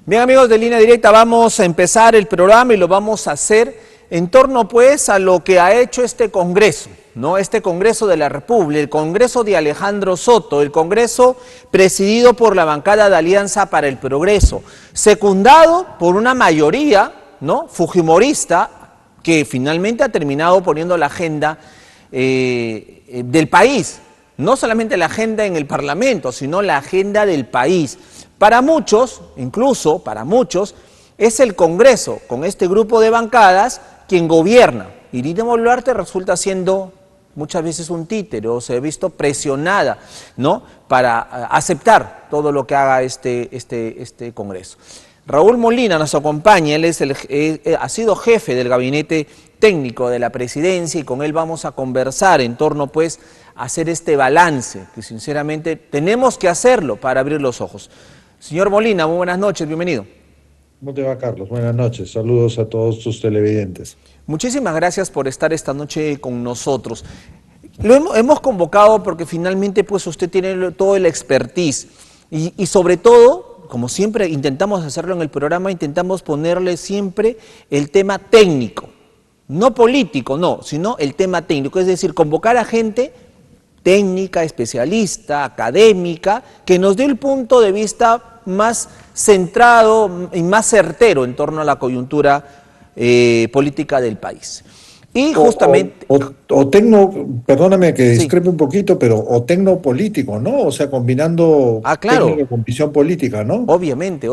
Bien, amigos de Línea Directa, vamos a empezar el programa y lo vamos a hacer en torno pues a lo que ha hecho este Congreso, ¿no? Este Congreso de la República, el Congreso de Alejandro Soto, el Congreso presidido por la bancada de Alianza para el Progreso, secundado por una mayoría, ¿no?, fujimorista, que finalmente ha terminado poniendo la agenda del país, no solamente la agenda en el Parlamento, sino la agenda del país. Para muchos, incluso para muchos, es el Congreso, con este grupo de bancadas, quien gobierna. Y Dina Boluarte resulta siendo muchas veces un títere, o se ha visto presionada, ¿no?, para aceptar todo lo que haga este Congreso. Raúl Molina nos acompaña, él ha sido jefe del gabinete técnico de la presidencia y con él vamos a conversar en torno pues a hacer este balance, que sinceramente tenemos que hacerlo para abrir los ojos. Señor Molina, muy buenas noches, bienvenido. ¿Cómo te va, Carlos? Buenas noches, saludos a todos tus televidentes. Muchísimas gracias por estar esta noche con nosotros. Lo hemos convocado porque finalmente pues usted tiene todo el expertise y sobre todo, como siempre intentamos hacerlo en el programa, intentamos ponerle siempre el tema técnico, no político, no, sino el tema técnico, es decir, convocar a gente técnica, especialista, académica, que nos dé el punto de vista más centrado y más certero en torno a la coyuntura política del país. Y justamente... Perdóname que discrepe un poquito, pero o tecnopolítico, ¿no? O sea, combinando claro, técnica con visión política, ¿no? Obviamente,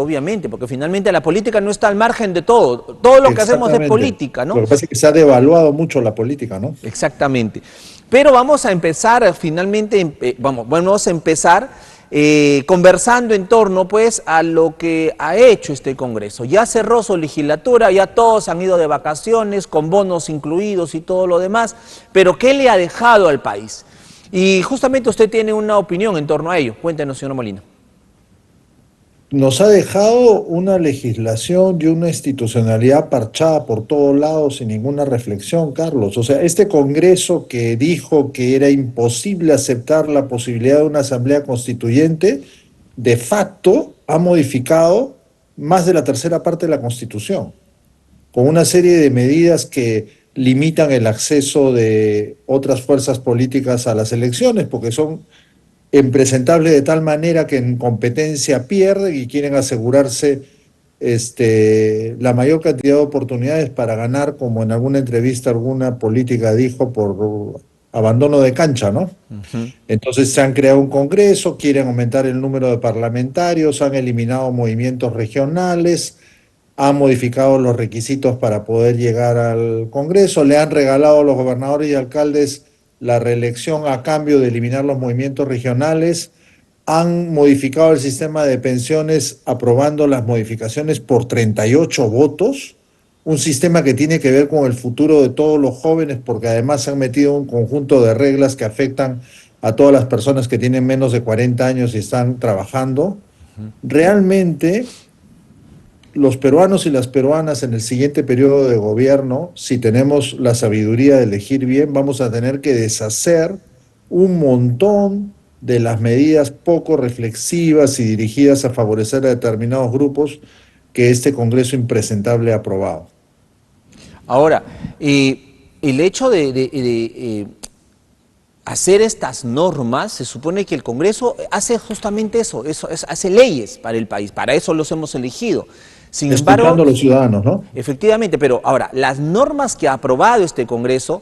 porque finalmente la política no está al margen de todo lo que hacemos es política, ¿no? Lo que pasa es que se ha devaluado mucho la política, ¿no? Exactamente. Pero vamos a empezar finalmente, vamos a empezar conversando en torno pues a lo que ha hecho este Congreso. Ya cerró su legislatura, ya todos han ido de vacaciones, con bonos incluidos y todo lo demás, pero ¿qué le ha dejado al país? Y justamente usted tiene una opinión en torno a ello. Cuéntenos, señor Molina. Nos ha dejado una legislación y una institucionalidad parchada por todos lados sin ninguna reflexión, Carlos. O sea, este Congreso que dijo que era imposible aceptar la posibilidad de una asamblea constituyente, de facto ha modificado más de la tercera parte de la Constitución, con una serie de medidas que limitan el acceso de otras fuerzas políticas a las elecciones, porque son impresentables de tal manera que en competencia pierden y quieren asegurarse la mayor cantidad de oportunidades para ganar, como en alguna entrevista alguna política dijo, por abandono de cancha, ¿no? Entonces se han creado un congreso, quieren aumentar el número de parlamentarios, han eliminado movimientos regionales, han modificado los requisitos para poder llegar al congreso, le han regalado a los gobernadores y alcaldes la reelección a cambio de eliminar los movimientos regionales, han modificado el sistema de pensiones aprobando las modificaciones por 38 votos, un sistema que tiene que ver con el futuro de todos los jóvenes, porque además se han metido un conjunto de reglas que afectan a todas las personas que tienen menos de 40 años y están trabajando. Realmente, los peruanos y las peruanas en el siguiente periodo de gobierno, si tenemos la sabiduría de elegir bien, vamos a tener que deshacer un montón de las medidas poco reflexivas y dirigidas a favorecer a determinados grupos que este Congreso impresentable ha aprobado. Ahora, el hecho de hacer estas normas, se supone que el Congreso hace justamente eso, hace leyes para el país, para eso los hemos elegido. Sin embargo, escuchando a los ciudadanos, ¿no? Efectivamente, pero ahora, las normas que ha aprobado este Congreso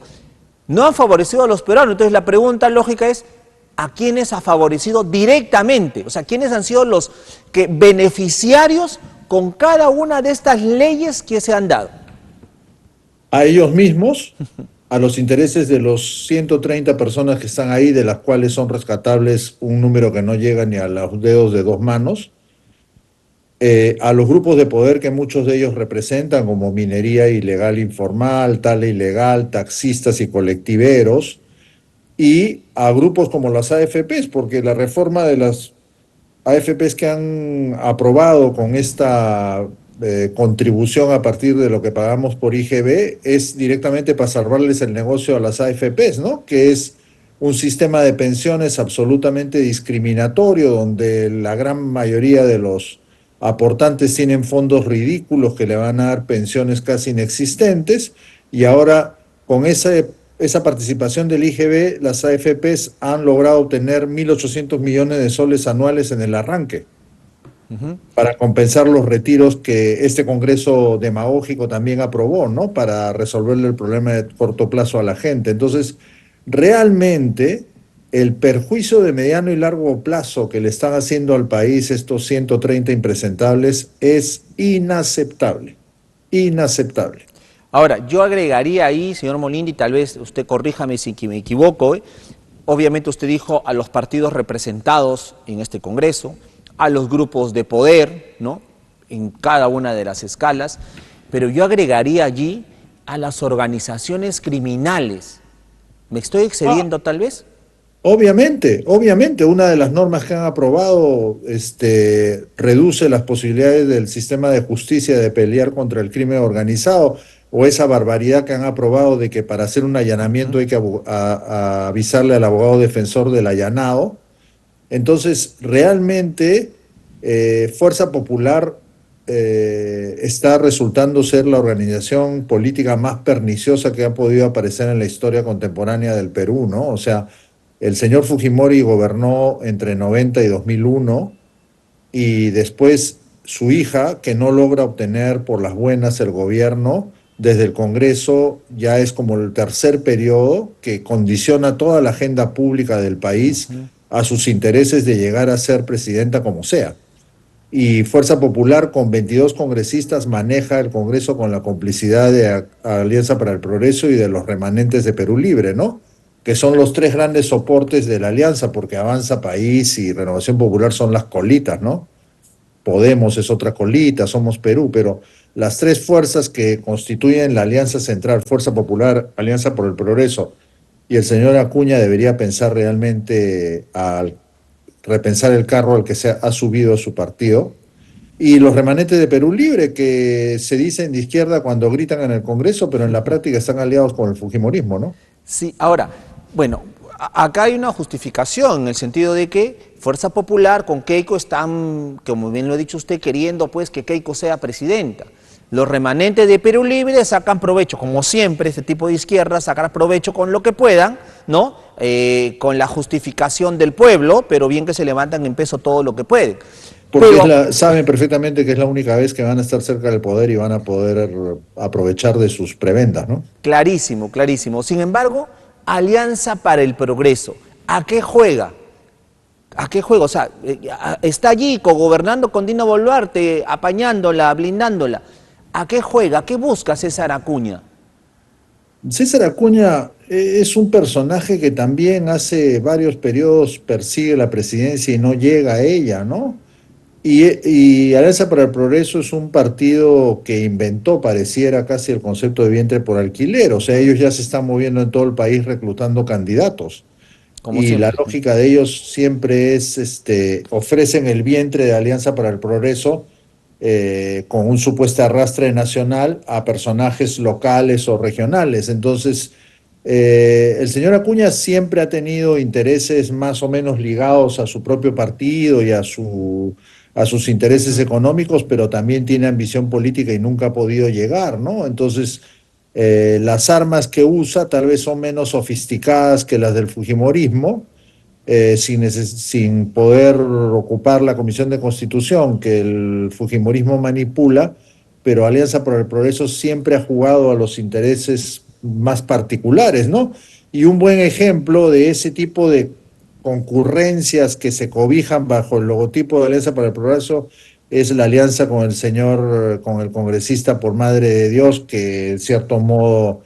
no han favorecido a los peruanos. Entonces la pregunta lógica es, ¿a quiénes ha favorecido directamente? O sea, ¿quiénes han sido los beneficiarios con cada una de estas leyes que se han dado? A ellos mismos, a los intereses de los 130 personas que están ahí, de las cuales son rescatables un número que no llega ni a los dedos de dos manos, a los grupos de poder que muchos de ellos representan, como minería ilegal informal, tala ilegal, taxistas y colectiveros, y a grupos como las AFPs, porque la reforma de las AFPs que han aprobado con esta contribución a partir de lo que pagamos por IGB es directamente para salvarles el negocio a las AFPs, ¿no? Que es un sistema de pensiones absolutamente discriminatorio, donde la gran mayoría de los aportantes tienen fondos ridículos que le van a dar pensiones casi inexistentes, y ahora con esa participación del IGB, las AFPs han logrado obtener 1.800 millones de soles anuales en el arranque Ujú. para compensar los retiros que este Congreso demagógico también aprobó, ¿no? Para resolverle el problema de corto plazo a la gente. Entonces, realmente el perjuicio de mediano y largo plazo que le están haciendo al país estos 130 impresentables es inaceptable, inaceptable. Ahora, yo agregaría ahí, señor Molindi, tal vez usted corríjame si me equivoco, obviamente usted dijo a los partidos representados en este Congreso, a los grupos de poder, ¿no? En cada una de las escalas, pero yo agregaría allí a las organizaciones criminales. ¿Me estoy excediendo tal vez? Obviamente, obviamente, una de las normas que han aprobado reduce las posibilidades del sistema de justicia de pelear contra el crimen organizado, o esa barbaridad que han aprobado de que para hacer un allanamiento Ujú. hay que a avisarle al abogado defensor del allanado. Entonces, realmente, Fuerza Popular está resultando ser la organización política más perniciosa que ha podido aparecer en la historia contemporánea del Perú, ¿no? O sea, el señor Fujimori gobernó entre 90 y 2001, y después su hija, que no logra obtener por las buenas el gobierno desde el Congreso, ya es como el tercer periodo que condiciona toda la agenda pública del país Ujú. a sus intereses de llegar a ser presidenta como sea. Y Fuerza Popular, con 22 congresistas, maneja el Congreso con la complicidad de Alianza para el Progreso y de los remanentes de Perú Libre, ¿no? Que son los tres grandes soportes de la alianza, porque Avanza País y Renovación Popular son las colitas, ¿no? Podemos es otra colita, Somos Perú, pero las tres fuerzas que constituyen la Alianza Central, Fuerza Popular, Alianza por el Progreso, y el señor Acuña debería pensar realmente al repensar el carro al que se ha subido a su partido, y los remanentes de Perú Libre, que se dicen de izquierda cuando gritan en el Congreso, pero en la práctica están aliados con el fujimorismo, ¿no? Sí, ahora, bueno, acá hay una justificación en el sentido de que Fuerza Popular con Keiko están, como bien lo ha dicho usted, queriendo pues que Keiko sea presidenta. Los remanentes de Perú Libre sacan provecho, como siempre, este tipo de izquierda sacará provecho con lo que puedan, ¿no? Con la justificación del pueblo, pero bien que se levantan en peso todo lo que pueden. Porque Pero saben perfectamente que es la única vez que van a estar cerca del poder y van a poder aprovechar de sus prebendas, ¿no? clarísimo, clarísimo. Sin embargo, Alianza para el Progreso, ¿a qué juega? ¿A qué juego? O sea, está allí cogobernando con Dina Boluarte, apañándola, blindándola. ¿A qué juega? ¿Qué busca César Acuña? César Acuña es un personaje que también hace varios periodos persigue la presidencia y no llega a ella, ¿no? Y Alianza para el Progreso es un partido que inventó, pareciera casi el concepto de vientre por alquiler. O sea, ellos ya se están moviendo en todo el país reclutando candidatos. Como Y la siempre. lógica de ellos siempre es, ofrecen el vientre de Alianza para el Progreso, con un supuesto arrastre nacional a personajes locales o regionales. Entonces, el señor Acuña siempre ha tenido intereses más o menos ligados a su propio partido y a sus intereses económicos, pero también tiene ambición política y nunca ha podido llegar, ¿no? Entonces, las armas que usa tal vez son menos sofisticadas que las del Fujimorismo, sin poder ocupar la Comisión de Constitución que el Fujimorismo manipula, pero Alianza por el Progreso siempre ha jugado a los intereses más particulares, ¿no? Y un buen ejemplo de ese tipo de concurrencias que se cobijan bajo el logotipo de Alianza para el Progreso es la alianza con el señor, con el congresista por Madre de Dios, que en cierto modo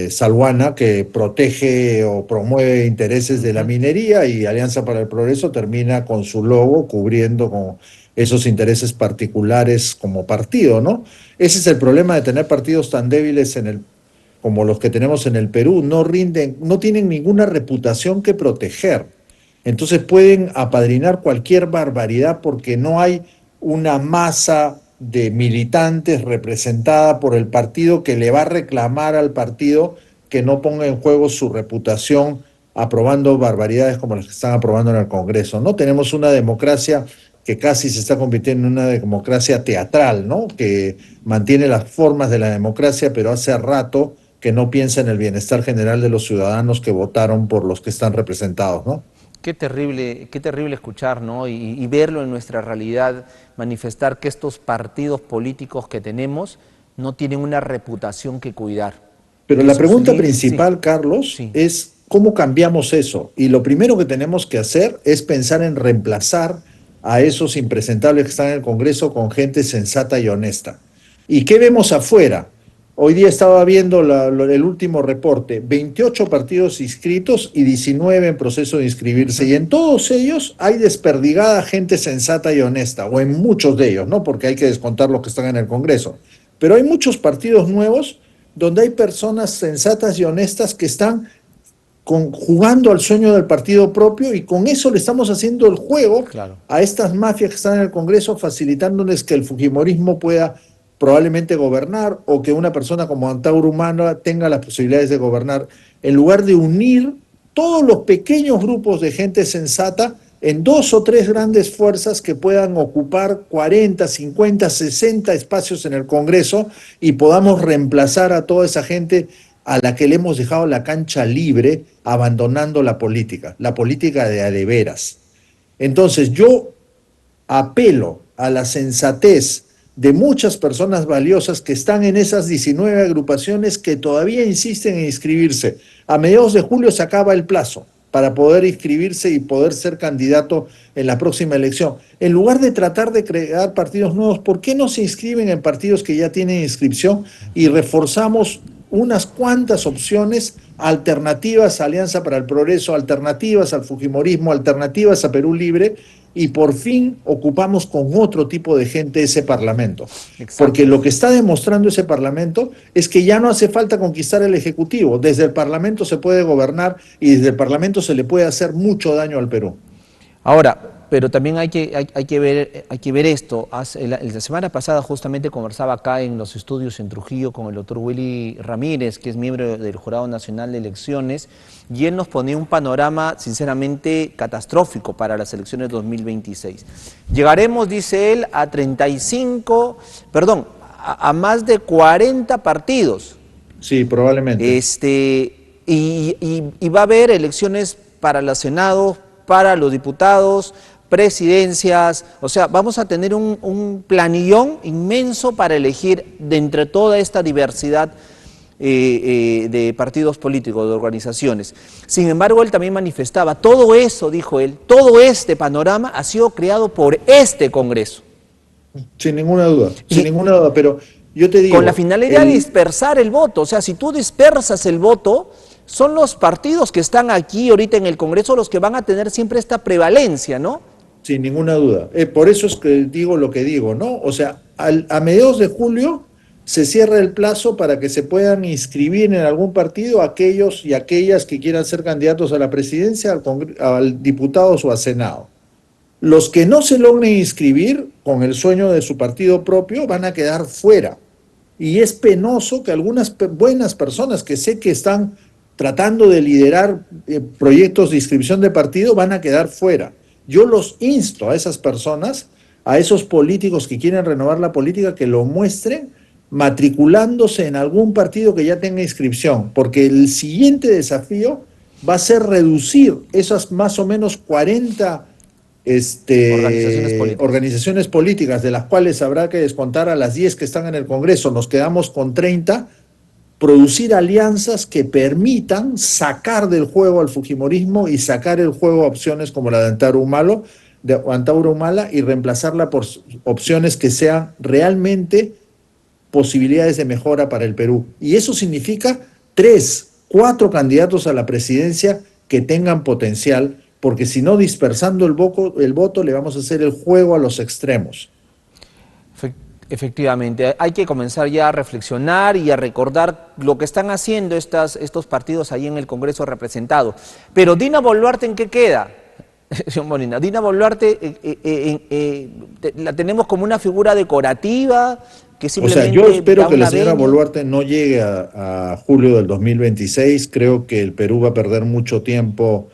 Salguana, que protege o promueve intereses de la Ujú. minería, y Alianza para el Progreso termina con su logo cubriendo con esos intereses particulares como partido, ¿no? Ese es el problema de tener partidos tan débiles como los que tenemos en el Perú, no rinden, no tienen ninguna reputación que proteger. Entonces pueden apadrinar cualquier barbaridad porque no hay una masa de militantes representada por el partido que le va a reclamar al partido que no ponga en juego su reputación aprobando barbaridades como las que están aprobando en el Congreso. No tenemos una democracia que casi se está convirtiendo en una democracia teatral, ¿no? Que mantiene las formas de la democracia, pero hace rato que no piensa en el bienestar general de los ciudadanos que votaron por los que están representados, ¿no? Qué terrible escuchar, ¿no? Y verlo en nuestra realidad, manifestar que estos partidos políticos que tenemos no tienen una reputación que cuidar. Pero Que la sus pregunta líderes, sí, principal, Carlos, sí, es cómo cambiamos eso. Y lo primero que tenemos que hacer es pensar en reemplazar a esos impresentables que están en el Congreso con gente sensata y honesta. ¿Y qué vemos afuera? Hoy día estaba viendo el último reporte, 28 partidos inscritos y 19 en proceso de inscribirse. Y en todos ellos hay desperdigada gente sensata y honesta, o en muchos de ellos, ¿no? Porque hay que descontar los que están en el Congreso. Pero hay muchos partidos nuevos donde hay personas sensatas y honestas que están jugando al sueño del partido propio, y con eso le estamos haciendo el juego claro. a estas mafias que están en el Congreso, facilitándoles que el fujimorismo pueda probablemente gobernar, o que una persona como Antauro Humala tenga las posibilidades de gobernar, en lugar de unir todos los pequeños grupos de gente sensata en dos o tres grandes fuerzas que puedan ocupar 40, 50, 60 espacios en el Congreso, y podamos reemplazar a toda esa gente a la que le hemos dejado la cancha libre, abandonando la política de veras. Entonces yo apelo a la sensatez de muchas personas valiosas que están en esas 19 agrupaciones que todavía insisten en inscribirse. A mediados de julio se acaba el plazo para poder inscribirse y poder ser candidato en la próxima elección. En lugar de tratar de crear partidos nuevos, ¿por qué no se inscriben en partidos que ya tienen inscripción y reforzamos unas cuantas opciones alternativas a Alianza para el Progreso, alternativas al fujimorismo, alternativas a Perú Libre, y por fin ocupamos con otro tipo de gente ese Parlamento? Exacto. Porque lo que está demostrando ese Parlamento es que ya no hace falta conquistar el Ejecutivo. Desde el Parlamento se puede gobernar, y desde el Parlamento se le puede hacer mucho daño al Perú. Ahora, pero también hay que ver esto. La semana pasada justamente conversaba acá en los estudios en Trujillo con el doctor Willy Ramírez, que es miembro del Jurado Nacional de Elecciones, y él nos ponía un panorama sinceramente catastrófico para las elecciones 2026. Llegaremos, dice él, a 35, perdón, a más de 40 partidos. Sí, probablemente. Y va a haber elecciones para los senados, para los diputados, presidencias, o sea, vamos a tener un planillón inmenso para elegir de entre toda esta diversidad de partidos políticos, de organizaciones. Sin embargo, él también manifestaba, todo eso, dijo él, todo este panorama ha sido creado por este Congreso. Sin ninguna duda, sin ninguna duda, pero yo te digo... Con la finalidad de dispersar el voto, o sea, si tú dispersas el voto, son los partidos que están aquí ahorita en el Congreso los que van a tener siempre esta prevalencia, ¿no? Sin ninguna duda. Por eso es que digo lo que digo, ¿no? O sea, a mediados de julio se cierra el plazo para que se puedan inscribir en algún partido aquellos y aquellas que quieran ser candidatos a la presidencia, al diputados o al Senado. Los que no se logren inscribir con el sueño de su partido propio van a quedar fuera. Y es penoso que algunas buenas personas que sé que están tratando de liderar proyectos de inscripción de partido van a quedar fuera. Yo los insto a esas personas, a esos políticos que quieren renovar la política, que lo muestren matriculándose en algún partido que ya tenga inscripción, porque el siguiente desafío va a ser reducir esas más o menos 40 organizaciones políticas, de las cuales habrá que descontar a las 10 que están en el Congreso, nos quedamos con 30, producir alianzas que permitan sacar del juego al fujimorismo y sacar el juego a opciones como la de Antauro Humala, y reemplazarla por opciones que sean realmente posibilidades de mejora para el Perú. Y eso significa 3, 4 candidatos a la presidencia que tengan potencial, porque si no, dispersando el voto le vamos a hacer el juego a los extremos. Efectivamente, hay que comenzar ya a reflexionar y a recordar lo que están haciendo estos partidos ahí en el Congreso representado. Pero Dina Boluarte, ¿en qué queda? Señor Molina, Dina Boluarte la tenemos como una figura decorativa que simplemente... O sea, yo espero que la señora Boluarte no llegue a julio del 2026, creo que el Perú va a perder mucho tiempo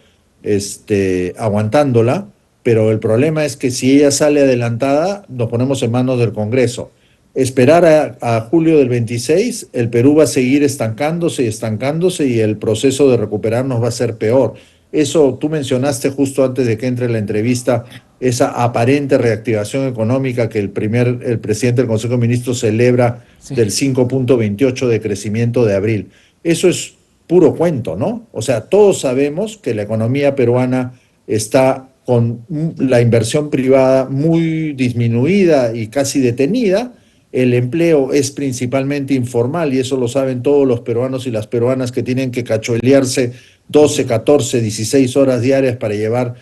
aguantándola, pero el problema es que si ella sale adelantada, nos ponemos en manos del Congreso. Esperar a julio del 26, el Perú va a seguir estancándose y estancándose y el proceso de recuperarnos va a ser peor. Eso tú mencionaste justo antes de que entre la entrevista, esa aparente reactivación económica que el presidente del Consejo de Ministros celebra Sí. del 5,28 de crecimiento de abril. Eso es puro cuento, ¿no? O sea, todos sabemos que la economía peruana está con la inversión privada muy disminuida y casi detenida. El empleo es principalmente informal y eso lo saben todos los peruanos y las peruanas que tienen que cacholearse 12, 14, 16 horas diarias para llevar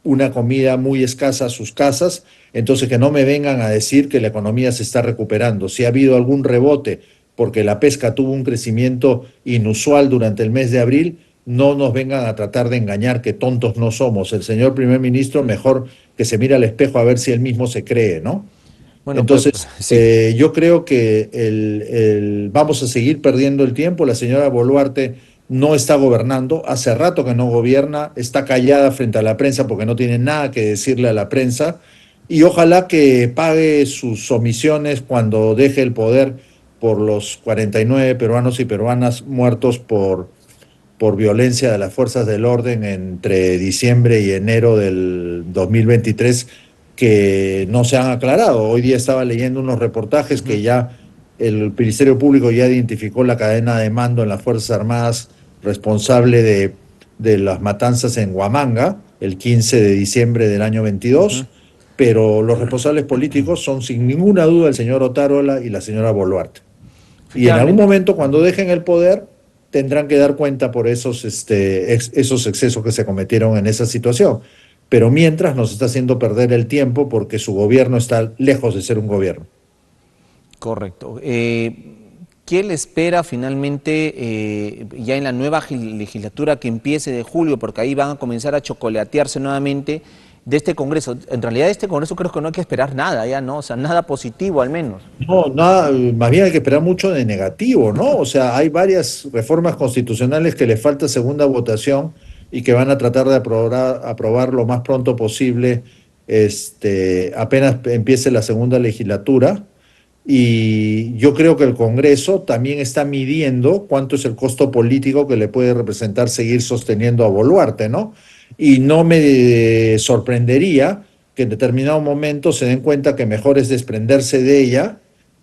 una comida muy escasa a sus casas. Entonces, que no me vengan a decir que la economía se está recuperando. Si ha habido algún rebote porque la pesca tuvo un crecimiento inusual durante el mes de abril, no nos vengan a tratar de engañar, que tontos no somos. El señor primer ministro mejor que se mire al espejo a ver si él mismo se cree, ¿no? Bueno, pues Entonces, sí. yo creo que vamos a seguir perdiendo el tiempo. La señora Boluarte no está gobernando, hace rato que no gobierna, está callada frente a la prensa porque no tiene nada que decirle a la prensa y ojalá que pague sus omisiones cuando deje el poder por los 49 peruanos y peruanas muertos por violencia de las fuerzas del orden entre diciembre y enero del 2023 que no se han aclarado. Hoy día estaba leyendo unos reportajes Ujú. que ya el Ministerio Público ya identificó la cadena de mando en las Fuerzas Armadas responsable de las matanzas en Huamanga el 15 de diciembre del año Ujú. 22, pero los responsables políticos son sin ninguna duda el señor Otárola y la señora Boluarte. Y en algún Efectivamente. momento, cuando dejen el poder, tendrán que dar cuenta por esos excesos que se cometieron en esa situación. Pero mientras nos está haciendo perder el tiempo porque su gobierno está lejos de ser un gobierno. Correcto. ¿Qué le espera finalmente ya en la nueva legislatura que empiece de julio? Porque ahí van a comenzar a chocolatearse nuevamente de este Congreso. En realidad de este Congreso creo que no hay que esperar nada, ya no, o sea, nada positivo al menos. No, nada, más bien hay que esperar mucho de negativo, ¿no? O sea, hay varias reformas constitucionales que le falta segunda votación y que van a tratar de aprobar lo más pronto posible, apenas empiece la segunda legislatura. Y yo creo que el Congreso también está midiendo cuánto es el costo político que le puede representar seguir sosteniendo a Boluarte, ¿no? Y no me sorprendería que en determinado momento se den cuenta que mejor es desprenderse de ella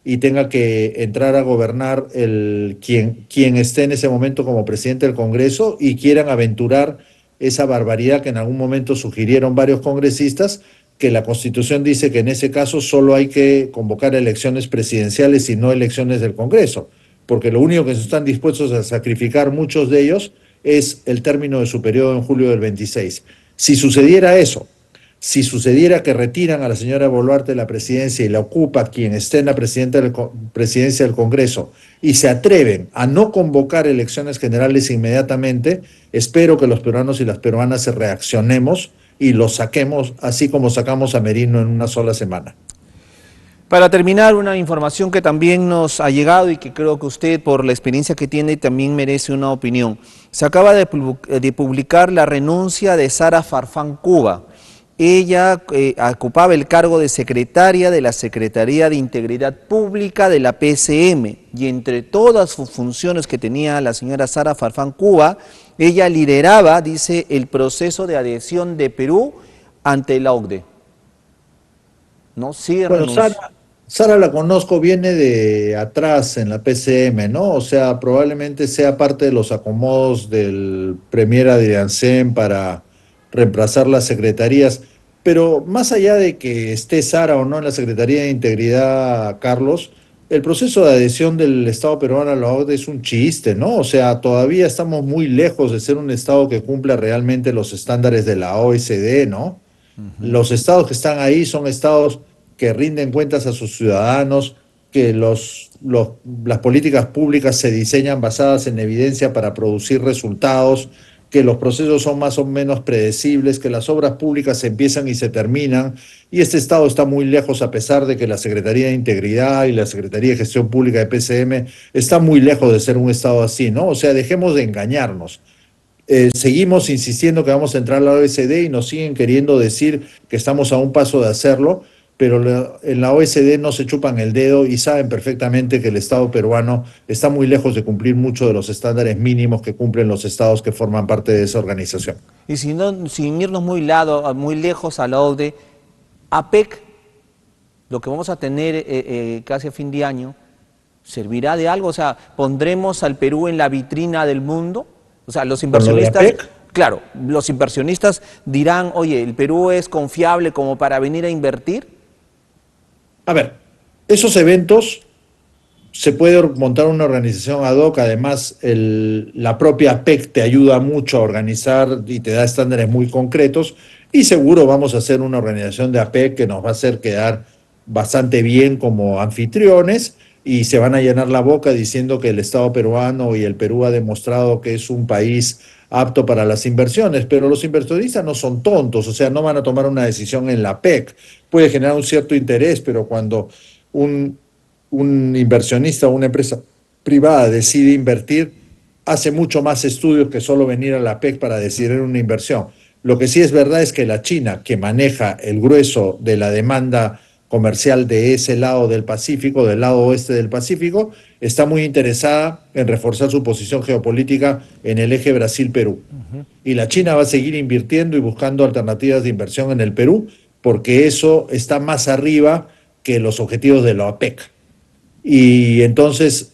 y tenga que entrar a gobernar quien esté en ese momento como presidente del Congreso y quieran aventurar esa barbaridad que en algún momento sugirieron varios congresistas, que la Constitución dice que en ese caso solo hay que convocar elecciones presidenciales y no elecciones del Congreso, porque lo único que se están dispuestos a sacrificar muchos de ellos es el término de su periodo en julio del 26. Si sucediera eso, si sucediera que retiran a la señora Boluarte de la presidencia y la ocupa quien esté en la presidencia del Congreso y se atreven a no convocar elecciones generales inmediatamente, espero que los peruanos y las peruanas se reaccionemos y lo saquemos así como sacamos a Merino en una sola semana. Para terminar, una información que también nos ha llegado y que creo que usted, por la experiencia que tiene, también merece una opinión. Se acaba de publicar la renuncia de Sara Farfán Cuba. Ella ocupaba el cargo de secretaria de la Secretaría de Integridad Pública de la PCM y entre todas sus funciones que tenía la señora Sara Farfán Cuba, ella lideraba, dice, el proceso de adhesión de Perú ante la OCDE. ¿No? Sí, Bueno, renunció. Sara la conozco, viene de atrás en la PCM, ¿no? O sea, probablemente sea parte de los acomodos del Premier Adriancén para reemplazar las secretarías. Pero más allá de que esté Sara o no en la Secretaría de Integridad, Carlos, el proceso de adhesión del Estado peruano a la OCDE es un chiste, ¿no? O sea, todavía estamos muy lejos de ser un Estado que cumpla realmente los estándares de la OECD, ¿no? Ujú. Los estados que están ahí son estados que rinden cuentas a sus ciudadanos, que las políticas públicas se diseñan basadas en evidencia para producir resultados, que los procesos son más o menos predecibles, que las obras públicas se empiezan y se terminan, y este Estado está muy lejos a pesar de que la Secretaría de Integridad y la Secretaría de Gestión Pública de PCM está muy lejos de ser un Estado así, ¿no? O sea, dejemos de engañarnos. seguimos insistiendo que vamos a entrar a la OECD y nos siguen queriendo decir que estamos a un paso de hacerlo, pero en la OECD no se chupan el dedo y saben perfectamente que el Estado peruano está muy lejos de cumplir muchos de los estándares mínimos que cumplen los estados que forman parte de esa organización. Y si no, sin irnos muy lejos a la OCDE, APEC, lo que vamos a tener casi a fin de año, ¿servirá de algo? O sea, ¿pondremos al Perú en la vitrina del mundo? O sea, los inversionistas, claro, los inversionistas dirán, oye, ¿el Perú es confiable como para venir a invertir? A ver, esos eventos se puede montar una organización ad hoc, además la propia PEC te ayuda mucho a organizar y te da estándares muy concretos y seguro vamos a hacer una organización de APEC que nos va a hacer quedar bastante bien como anfitriones y se van a llenar la boca diciendo que el Estado peruano y el Perú ha demostrado que es un país apto para las inversiones, pero los inversionistas no son tontos, o sea, no van a tomar una decisión en la PEC. Puede generar un cierto interés, pero cuando un inversionista o una empresa privada decide invertir, hace mucho más estudios que solo venir a la PEC para decidir una inversión. Lo que sí es verdad es que la China, que maneja el grueso de la demanda comercial de ese lado del Pacífico, del lado oeste del Pacífico, está muy interesada en reforzar su posición geopolítica en el eje Brasil-Perú. Y la China va a seguir invirtiendo y buscando alternativas de inversión en el Perú, porque eso está más arriba que los objetivos de la OPEC. Y entonces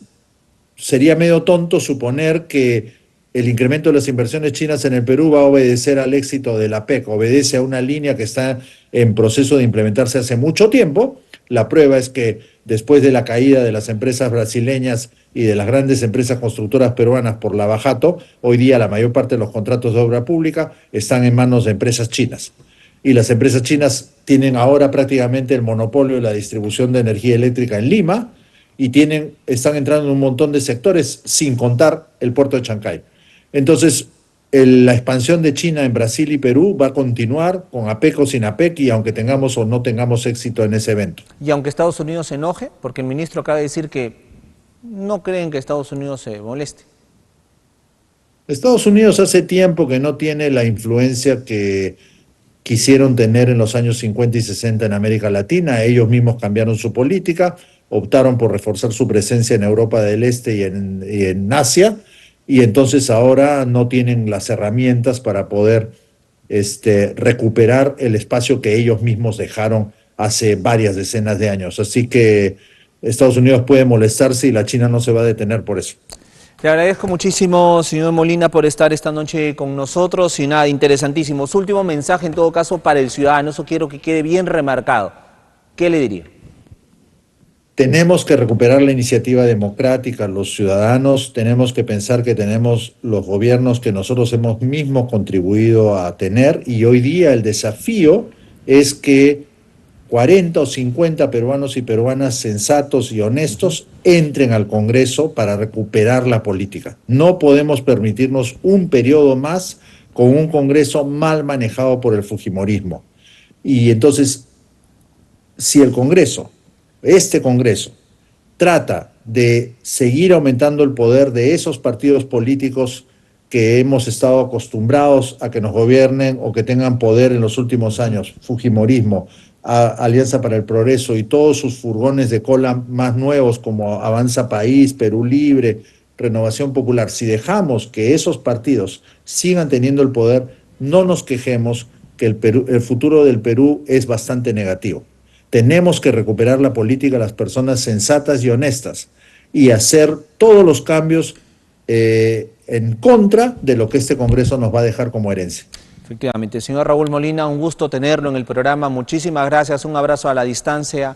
sería medio tonto suponer que el incremento de las inversiones chinas en el Perú va a obedecer al éxito de la PEC, obedece a una línea que está en proceso de implementarse hace mucho tiempo. La prueba es que después de la caída de las empresas brasileñas y de las grandes empresas constructoras peruanas por lavajato, hoy día la mayor parte de los contratos de obra pública están en manos de empresas chinas. Y las empresas chinas tienen ahora prácticamente el monopolio de la distribución de energía eléctrica en Lima y están entrando en un montón de sectores sin contar el puerto de Chancay. Entonces, la expansión de China en Brasil y Perú va a continuar con APEC o sin APEC y aunque tengamos o no tengamos éxito en ese evento. Y aunque Estados Unidos se enoje, porque el ministro acaba de decir que no creen que Estados Unidos se moleste. Estados Unidos hace tiempo que no tiene la influencia que quisieron tener en los años 50 y 60 en América Latina. Ellos mismos cambiaron su política, optaron por reforzar su presencia en Europa del Este y en Asia, y entonces ahora no tienen las herramientas para poder recuperar el espacio que ellos mismos dejaron hace varias decenas de años. Así que Estados Unidos puede molestarse y la China no se va a detener por eso. Le agradezco muchísimo, señor Molina, por estar esta noche con nosotros y nada, interesantísimo. Su último mensaje, en todo caso, para el ciudadano, eso quiero que quede bien remarcado. ¿Qué le diría? Tenemos que recuperar la iniciativa democrática, los ciudadanos tenemos que pensar que tenemos los gobiernos que nosotros hemos mismos contribuido a tener y hoy día el desafío es que 40 o 50 peruanos y peruanas sensatos y honestos entren al Congreso para recuperar la política. No podemos permitirnos un periodo más con un Congreso mal manejado por el fujimorismo. Y entonces, si el Congreso, este Congreso, trata de seguir aumentando el poder de esos partidos políticos que hemos estado acostumbrados a que nos gobiernen o que tengan poder en los últimos años, fujimorismo, Alianza para el Progreso y todos sus furgones de cola más nuevos como Avanza País, Perú Libre, Renovación Popular, si dejamos que esos partidos sigan teniendo el poder, no nos quejemos que el futuro del Perú es bastante negativo. Tenemos que recuperar la política, las personas sensatas y honestas y hacer todos los cambios en contra de lo que este Congreso nos va a dejar como herencia. Efectivamente. Señor Raúl Molina, un gusto tenerlo en el programa. Muchísimas gracias. Un abrazo a la distancia.